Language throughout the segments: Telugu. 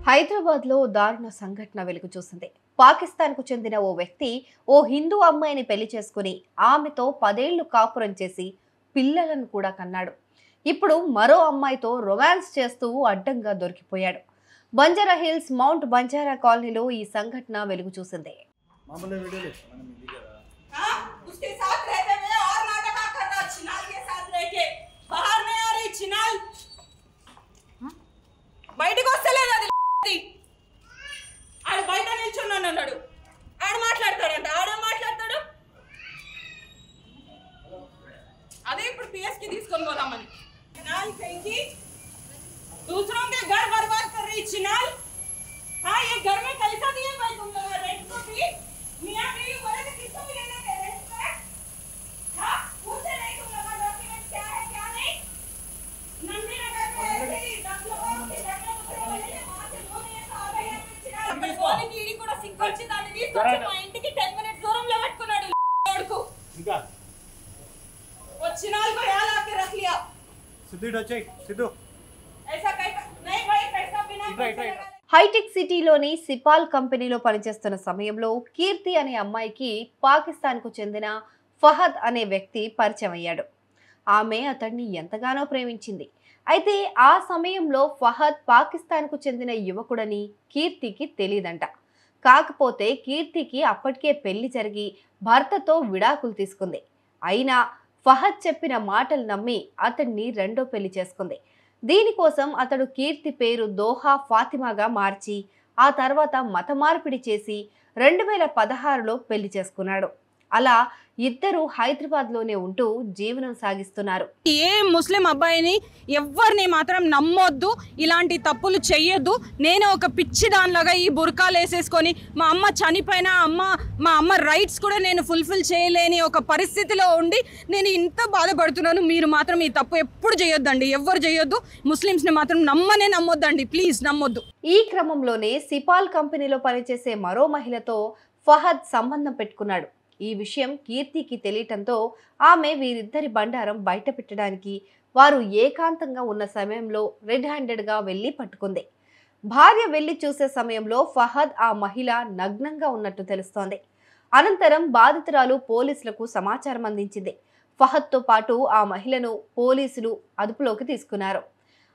హైదరాబాద్లో దారుణ సంఘటన వెలుగు చూసింది. పాకిస్తాన్కు చెందిన ఓ వ్యక్తి ఓ హిందూ అమ్మాయిని పెళ్లి చేసుకుని ఆమెతో 10 ఏళ్లు కాపురం చేసి పిల్లలను కూడా కన్నాడు. ఇప్పుడు మరో అమ్మాయితో రొమాన్స్ చేస్తూ అడ్డంగా దొరికిపోయాడు. బంజారా హిల్స్ మౌంట్ బంజారా కాలనీలో ఈ సంఘటన వెలుగు చూసింది. బయటకు వస్తలేదు, అది ఆడు బయట నిల్చున్నాను అన్నాడు. ఆడు మాట్లాడతాడంట, ఆడే మాట్లాడతాడు. అదే ఇప్పుడు పిఎస్కి తీసుకొని పోదామని दूसरों के घर बर्बाद कर रही चिनाल। हाँ, ये घर में कैसा दिए भाई तुम लोग रेंट को भी? मियां बीवी बोले तो किसको भी लेना है रेंट पर? हाँ, पूछे नहीं तुम लोग डॉक्यूमेंट क्या है क्या नहीं? नंदी नगर पे ऐसे ही 10 लोगों के जगह दूसरे वाले ने वहां से लोन ये तो आ गए हैं चिनाल बोले कि इडी కూడా సింకొచ్చి దాన్ని తీసుకొచ్చి మా ఇంటికి 10 మినిట్స్ దూరంలో పెట్టుకున్నాడు కొడుకు. ఇంకా वो चिनाल को यहाँ ला के रख लिया. सिद्धू डचे सिद्धू హైటెక్ సిటీలోని సిపాల్ కంపెనీలో పనిచేస్తున్న సమయంలో కీర్తి అనే అమ్మాయికి పాకిస్తాన్కు చెందిన ఫహద్ అనే వ్యక్తి పరిచయం అయ్యాడు. ఆమె అతన్ని ఎంతగానో ప్రేమించింది. అయితే ఆ సమయంలో ఫహద్ పాకిస్తాన్కు చెందిన యువకుడని కీర్తికి తెలియదంట. కాకపోతే కీర్తికి అప్పటికే పెళ్లి జరిగి భర్తతో విడాకులు తీసుకుంది. అయినా ఫహద్ చెప్పిన మాటలు నమ్మి అతన్ని రెండో పెళ్లి చేసుకుంది. దీనికోసం అతడు కీర్తి పేరు దోహా ఫాతిమాగా మార్చి ఆ తర్వాత మత మార్పిడి చేసి 2016లో పెళ్లి చేసుకున్నాడు. అలా ఇద్దరు హైదరాబాద్లోనే ఉంటూ జీవనం సాగిస్తున్నారు. ఏ ముస్లిం అబ్బాయిని ఎవరిని మాత్రం నమ్మొద్దు, ఇలాంటి తప్పులు చెయ్యొద్దు. నేను ఒక పిచ్చి దానిలాగా ఈ బుర్కాలు వేసేసుకొని మా అమ్మ చనిపోయిన మా అమ్మ రైట్స్ కూడా నేను ఫుల్ఫిల్ చేయలేని ఒక పరిస్థితిలో ఉండి నేను ఇంత బాధపడుతున్నాను. మీరు మాత్రం ఈ తప్పు ఎప్పుడు చేయొద్దండి, ఎవ్వరు చేయొద్దు. ముస్లిమ్స్ని మాత్రం నమ్మొద్దండి, ప్లీజ్ నమ్మొద్దు. ఈ క్రమంలోనే సిపాల్ కంపెనీలో పనిచేసే మరో మహిళతో ఫహద్ సంబంధం పెట్టుకున్నాడు. ఈ విషయం కీర్తికి తెలియటంతో ఆమె వీరిద్దరి బండారం బయట పెట్టడానికి వారు ఏకాంతంగా ఉన్న సమయంలో రెడ్ హ్యాండెడ్గా వెళ్లి పట్టుకుంది. భార్య వెళ్లి చూసే సమయంలో ఫహద్ ఆ మహిళ నగ్నంగా ఉన్నట్టు తెలుస్తోంది. అనంతరం బాధితురాలు పోలీసులకు సమాచారం అందించింది. ఫహద్తో పాటు ఆ మహిళను పోలీసులు అదుపులోకి తీసుకున్నారు.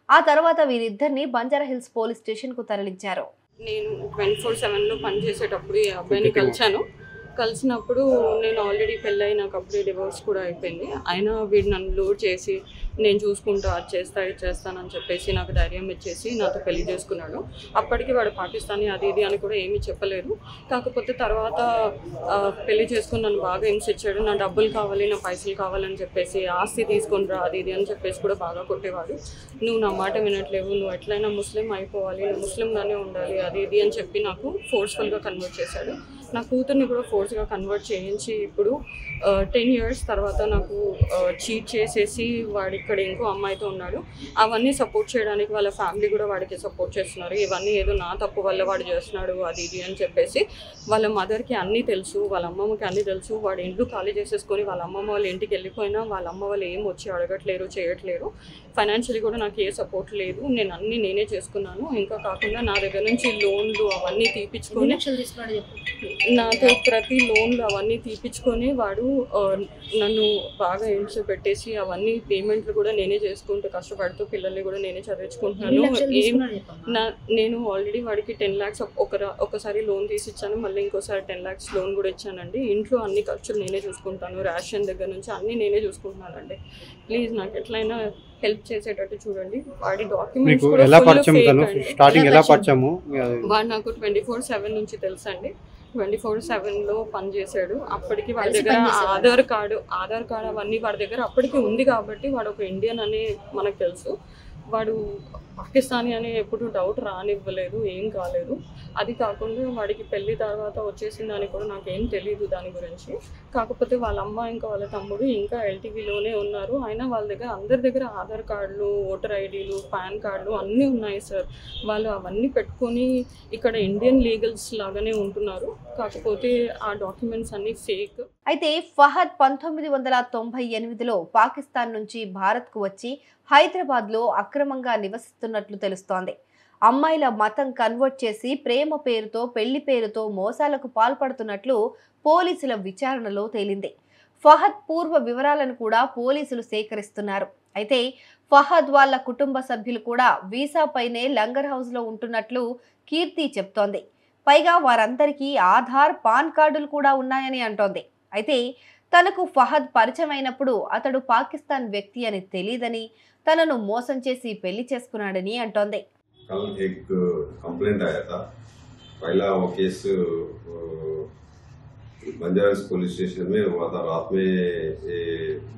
ఆ తర్వాత వీరిద్దరిని బంజారా హిల్స్ పోలీస్ స్టేషన్కు తరలించారు. నేను 24/7లో పనిచేసేటప్పుడు ఈ అబ్బాయిని కలిసినప్పుడు నేను ఆల్రెడీ పెళ్ళైనాక అప్పుడే డివోర్స్ కూడా అయిపోయింది. అయినా వీడు నన్ను లోడ్ చేసి నేను చూసుకుంటా అది చేస్తానని చెప్పేసి నాకు ధైర్యం ఇచ్చేసి నాతో పెళ్లి చేసుకున్నాడు. అప్పటికి వాడు పాకిస్తానీ అది ఇది అని కూడా ఏమీ చెప్పలేదు. కాకపోతే తర్వాత పెళ్లి చేసుకుని నన్ను బాగా హింసించాడు. నా డబ్బులు కావాలి, నా పైసలు కావాలని చెప్పేసి ఆస్తి తీసుకొని రా అది ఇది అని చెప్పేసి కూడా బాగా కొట్టేవాడు. నువ్వు నా మాట వినట్లేవు, నువ్వు ఎట్లయినా ముస్లిం అయిపోవాలి, నువ్వు ముస్లింగానే ఉండాలి అది ఇది అని చెప్పి నాకు ఫోర్స్ఫుల్గా కన్వర్ట్ చేశాడు. నా కూతుర్ని కూడా ఫోర్స్గా కన్వర్ట్ చేయించి ఇప్పుడు 10 years తర్వాత నాకు చీట్ చేసేసి వాడు ఇక్కడ ఇంకో అమ్మాయితో ఉన్నాడు. అవన్నీ సపోర్ట్ చేయడానికి వాళ్ళ ఫ్యామిలీ కూడా వాడికి సపోర్ట్ చేస్తున్నారు. ఇవన్నీ ఏదో నా తప్పు వల్ల వాడు చేస్తున్నాడు అది ఇది అని చెప్పేసి వాళ్ళ మదర్కి అన్నీ తెలుసు, వాళ్ళ అమ్మమ్మకి అన్నీ తెలుసు. వాడు ఇంట్లో ఖాళీ చేసేసుకొని వాళ్ళ అమ్మమ్మ వాళ్ళ ఇంటికి వెళ్ళిపోయినా వాళ్ళ అమ్మ వాళ్ళు ఏం వచ్చి అడగట్లేరు, చేయట్లేరు. ఫైనాన్షియలీ కూడా నాకు ఏ సపోర్ట్ లేదు. నేను అన్నీ నేనే చేసుకున్నాను. ఇంకా కాకుండా నా దగ్గర నుంచి లోన్లు అవన్నీ తీపించుకొని నాతో ప్రతి లోన్లు అవన్నీ తీపించుకొని వాడు నన్ను బాగా హింస పెట్టేసి అవన్నీ పేమెంట్లు కూడా నేనే చేసుకుంటూ కష్టపడుతూ పిల్లల్ని కూడా నేనే చదివించుకుంటున్నాను. నేను ఆల్రెడీ వాడికి 10 lakhs ఒకసారి లోన్ తీసి ఇచ్చాను, మళ్ళీ ఇంకోసారి 10 lakhs లోన్ కూడా ఇచ్చానండి. ఇంట్లో అన్ని ఖర్చులు నేనే చూసుకుంటాను, రేషన్ దగ్గర నుంచి అన్నీ నేనే చూసుకుంటున్నానండి. ప్లీజ్ నాకు ఎట్లయినా హెల్ప్ చేసేటట్టు చూడండి. వాడి డాక్యుమెంట్స్ కూడా వాడు నాకు 24/7 నుంచి తెలుసండి. 24/7లో పనిచేశాడు. అప్పటికి వాడి దగ్గర ఆధార్ కార్డు అవన్నీ వాడి దగ్గర అప్పటికి ఉంది కాబట్టి వాడు ఒక ఇండియన్ అని మనకు తెలుసు. వాడు పాకిస్తానీ అని ఎప్పుడు డౌట్ రానివ్వలేదు, ఏం కాలేదు. అది కాకుండా వాడికి పెళ్లి తర్వాత వచ్చేసిందని కూడా నాకేం తెలియదు దాని గురించి. కాకపోతే వాళ్ళ అమ్మ ఇంకా వాళ్ళ తమ్ముడు ఇంకా ఎల్టీవీలోనే ఉన్నారు. అయినా వాళ్ళ దగ్గర అందరి దగ్గర ఆధార్ కార్డులు, ఓటర్ ఐడీలు, పాన్ కార్డులు అన్నీ ఉన్నాయి సార్. వాళ్ళు అవన్నీ పెట్టుకొని ఇక్కడ ఇండియన్ లీగల్స్ లాగానే ఉంటున్నారు. కాకపోతే ఆ డాక్యుమెంట్స్ అన్నీ ఫేక్. అయితే ఫహద్ 1998లో పాకిస్తాన్ నుంచి భారత్కు వచ్చి హైదరాబాద్లో అక్రమంగా నివసిస్తున్నట్లు తెలుస్తోంది. అమ్మాయిల మతం కన్వర్ట్ చేసి ప్రేమ పేరుతో పెళ్లి పేరుతో మోసాలకు పాల్పడుతున్నట్లు పోలీసుల విచారణలో తేలింది. ఫహద్ పూర్వ వివరాలను కూడా పోలీసులు సేకరిస్తున్నారు. అయితే ఫహద్ వాళ్ళ కుటుంబ సభ్యులు కూడా వీసాపైనే లంగర్ హౌస్ లో ఉంటున్నట్లు కీర్తి చెప్తోంది. పైగా వారందరికీ ఆధార్, పాన్ కార్డులు కూడా ఉన్నాయని అంటోంది. అయితే తనకు ఫహద్ పరిచయం అయినప్పుడు అతడు పాకిస్తాన్ వ్యక్తి అని తెలియదని, తనను మోసం చేసి పెళ్లి చేసుకున్నాడని అంటోంది. कल एक कंप्लेंट आया था। पहला वो केस बंजारा पुलिस स्टेशन में हुआ था। रात में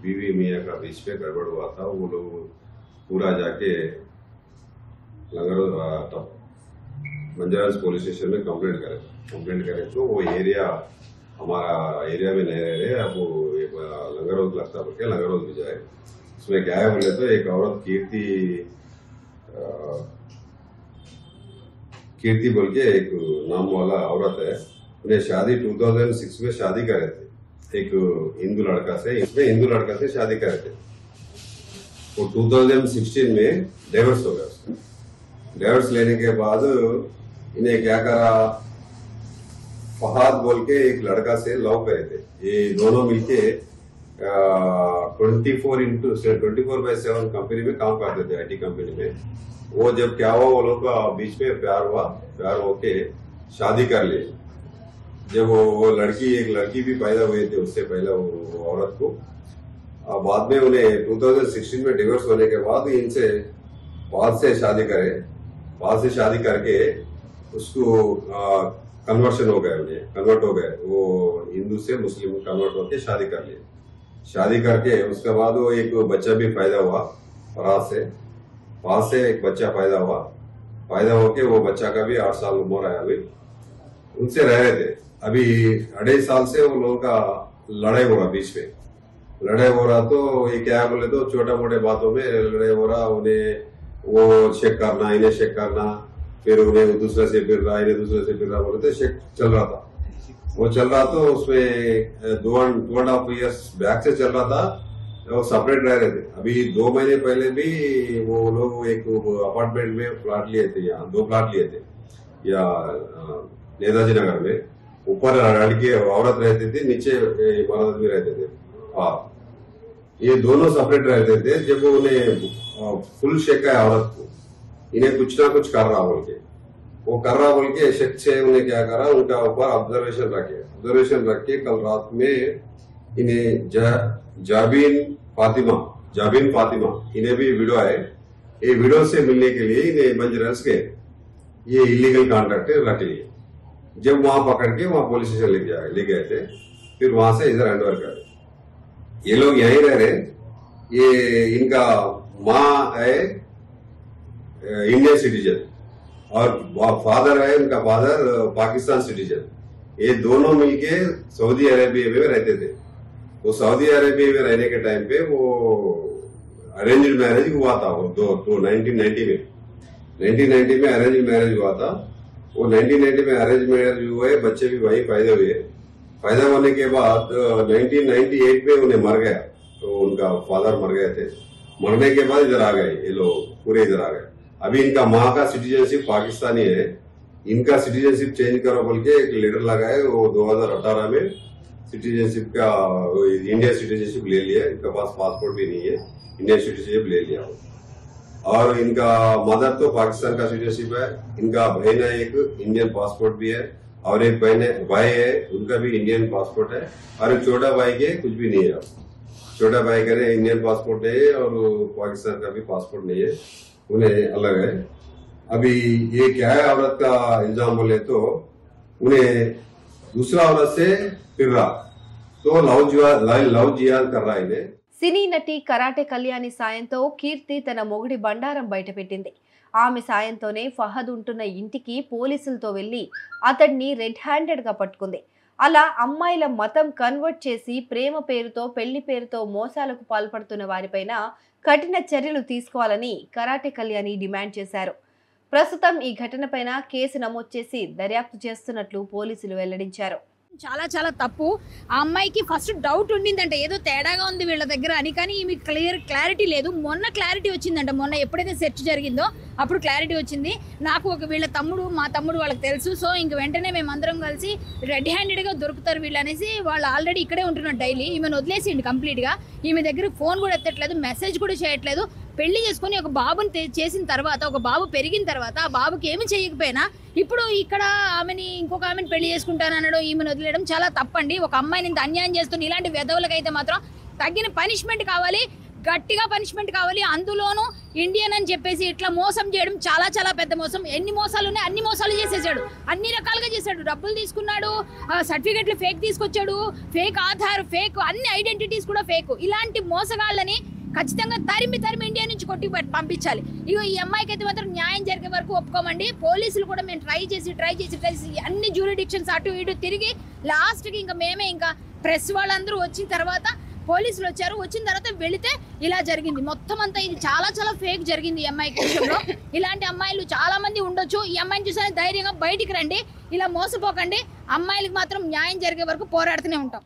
बीवी मियाँ का बीच में गड़बड़ हुआ था। वो लोग पूरा जाके लंगर बंजारा पुलिस स्टेशन में कंप्लेंट करे तो वो एरिया हमारा एरिया में नहीं रह रहे। अब वो लंगर रोड लगता बोल लंगर रोड भी जाए। उसमें क्या है बोले तो एक औरत कीर्ति बोल के एक नाम वाला औरत है। उन्हें शादी 2006 में शादी करे थे एक हिंदू लड़का से। इसमें हिंदू लड़का से शादी करे थे। वो 2016 में डाइवर्स हो गया उसका। डाइवर्स लेने के बाद इन्हें क्या करा, फहाद बोल के एक लड़का से लव करे थे। ये दोनों मिलके 24/7 कंपनी में काम करते थे, IT कंपनी में। वो जब क्या हुआ, वो लोग का बीच में प्यार होके शादी कर लिए। जब वो लड़की एक लड़की भी पैदा हुई थी उससे पहले वो औरत को। बाद में उन्हें 2016 में डिवोर्स होने के बाद इनसे बाद से शादी करके उसको कन्वर्ट हो गए। वो हिंदू से मुस्लिम कन्वर्ट होके शादी कर लिए। शादी करके उसके बाद वो एक बच्चा भी पैदा हुआ। पास से एक बच्चा पैदा होके वो बच्चा का भी 8 साल उम्र है। अभी उनसे रह रहे थे। अभी 2.5 साल से वो लोगों का लड़ाई हो रहा, बीच में लड़ाई हो रहा। तो ये क्या बोले तो छोटे मोटे बातों में लड़ाई हो रहा। उन्हें वो चेक करना, इन्हें चेक करना, फिर उन्हें दूसरे से फिर रहा, इन्हें दूसरे से फिर रहा, बोले तो चेक चल रहा था। वो चल रहा तो उसमें 2.5 years बैक से चल रहा था। वो सेपरेट रह रहे थे। अभी 2 महीने पहले भी वो लोग एक अपार्टमेंट में प्लाट लिए थे, यहाँ 2 प्लाट लिए थे या नेताजी नगर में। ऊपर लड़की औरत रहती थी, नीचे मर्द भी रहते थे। ये दोनों सेपरेट रहते थे। जब उन्हें फुल शेक है औरत को, इन्हें कुछ ना कुछ कर रहा बोल के शेक से उन्हें क्या करा, उनका ऊपर ऑब्जर्वेशन रख के कल रात में इन्हें जाबिन फातिमा इन्हें भी वीडियो आए। ये वीडियो से मिलने के लिए इन्हें बंजरस के ये इलीगल कॉन्ट्रैक्ट रख लिए। जब वहां पकड़ के वहां पुलिस स्टेशन ले गए थे, फिर वहां से इधर हैंडओवर कर। ये लोग यहीं रह रहे। ये इनका माँ है इंडियन सिटीजन और फादर है, उनका फादर पाकिस्तान सिटीजन। ये दोनों मिलके सऊदी अरेबिया में रहते थे। वो सऊदी अरेबिया में रहने के टाइम पे वो अरेंज्ड मैरिज हुआ था। वो 1990 में अरेंज मैरिज हुआ था। वो 1990 में अरेंज मैरिज हुए, बच्चे भी वही पैदा हुए। पैदा होने के बाद 1998 में उन्हें मर गया। तो उनका फादर मर गए थे। मरने के बाद इधर आ गए, ये लोग पूरे इधर आ गए। अभी इनका माँ का सिटीजनशिप पाकिस्तानी है। इनका सिटीजनशिप चेंज करो बोल के एक लेटर लगाए। वो 2018 में सिटीजनशिप का इंडियन सिटीजनशिप ले लिया। इनका पास पासपोर्ट भी नहीं है, इंडियन सिटीजनशिप ले लिया। और इनका मदर तो पाकिस्तान का सिटीजनशिप है। इनका बहन है, एक इंडियन पासपोर्ट भी है। और एक भाई है, उनका भी इंडियन पासपोर्ट है। और एक छोटा भाई के कुछ भी नहीं है। छोटा भाई का इंडियन पासपोर्ट नहीं है और पाकिस्तान का भी पासपोर्ट नहीं है, उन्हें अलग है। अभी ये क्या है, औरत का इल्जाम बोले तो उन्हें दूसरा औरत से फिर रहा, तो लव जिहाद कर रहा है इन्हें। సినీ నటి కరాటే కళ్యాణి సాయంతో కీర్తి తన మొగుడి బండారం బయటపెట్టింది. ఆమె సాయంతోనే ఫహద్ ఉంటున్న ఇంటికి పోలీసులతో వెళ్లి అతడిని రెడ్ హ్యాండెడ్ గా పట్టుకుంది. అలా అమ్మాయిల మతం కన్వర్ట్ చేసి ప్రేమ పేరుతో పెళ్లి పేరుతో మోసాలకు పాల్పడుతున్న వారిపైన కఠిన చర్యలు తీసుకోవాలని కరాటే కళ్యాణి డిమాండ్ చేశారు. ప్రస్తుతం ఈ ఘటనపైన కేసు నమోదు చేసి దర్యాప్తు చేస్తున్నట్లు పోలీసులు వెల్లడించారు. చాలా చాలా తప్పు. ఆ అమ్మాయికి ఫస్ట్ డౌట్ ఉండిందంట, ఏదో తేడాగా ఉంది వీళ్ళ దగ్గర అని. కానీ ఈమె క్లారిటీ లేదు. మొన్న క్లారిటీ వచ్చిందంట. మొన్న ఎప్పుడైతే సెర్చ్ జరిగిందో అప్పుడు క్లారిటీ వచ్చింది. నాకు వీళ్ళ తమ్ముడు, మా తమ్ముడు వాళ్ళకి తెలుసు. సో ఇంక వెంటనే మేము అందరం కలిసి రెడ్ హ్యాండెడ్గా దొరుకుతారు వీళ్ళు అనేసి, వాళ్ళు ఆల్రెడీ ఇక్కడే ఉంటున్నారు డైలీ. ఈమెను వదిలేసిండి కంప్లీట్గా. ఈమె దగ్గర ఫోన్ కూడా ఎత్తట్లేదు, మెసేజ్ కూడా చేయట్లేదు. పెళ్లి చేసుకుని ఒక బాబుని చేసిన తర్వాత, ఒక బాబు పెరిగిన తర్వాత, ఆ బాబుకి ఏమి చేయకపోయినా ఇప్పుడు ఇక్కడ ఆమెని ఇంకొక ఆమెను పెళ్లి చేసుకుంటానడం, ఈమెను వదిలేయడం చాలా తప్పండి. ఒక అమ్మాయిని ఇంత అన్యాయం చేస్తున్న ఇలాంటి వెధవులకైతే మాత్రం తగిన పనిష్మెంట్ కావాలి, గట్టిగా పనిష్మెంట్ కావాలి. అందులోనూ ఇండియన్ అని చెప్పేసి ఇట్లా మోసం చేయడం చాలా చాలా పెద్ద మోసం. ఎన్ని మోసాలు ఉన్నాయి అన్ని మోసాలు చేసేసాడు, అన్ని రకాలుగా చేశాడు. డబ్బులు తీసుకున్నాడు, సర్టిఫికెట్లు ఫేక్ తీసుకొచ్చాడు, ఫేక్ ఆధార్, ఫేక్ అన్ని ఐడెంటిటీస్ కూడా ఫేక్. ఇలాంటి మోసగాళ్ళని ఖచ్చితంగా తరిమి ఇండియా నుంచి కొట్టి పంపించాలి. ఇగో ఈ అమ్మాయికి అయితే మాత్రం న్యాయం జరిగే వరకు ఒప్పుకోమండి. పోలీసులు కూడా మేము ట్రై చేసి అన్ని జ్యూరిడిక్షన్స్ అటు ఇటు తిరిగి లాస్ట్కి ఇంకా మేమే, ఇంకా ప్రెస్ వాళ్ళందరూ వచ్చిన తర్వాత పోలీసులు వచ్చారు. వచ్చిన తర్వాత వెళితే ఇలా జరిగింది. మొత్తం అంతా ఇది చాలా చాలా ఫేక్ జరిగింది ఈ అమ్మాయి విషయంలో. ఇలాంటి అమ్మాయిలు చాలా మంది ఉండొచ్చు. ఈ అమ్మాయిని చూసానే ధైర్యంగా బయటికి రండి, ఇలా మోసపోకండి. అమ్మాయిలకు మాత్రం న్యాయం జరిగే వరకు పోరాడుతూనే ఉంటాం.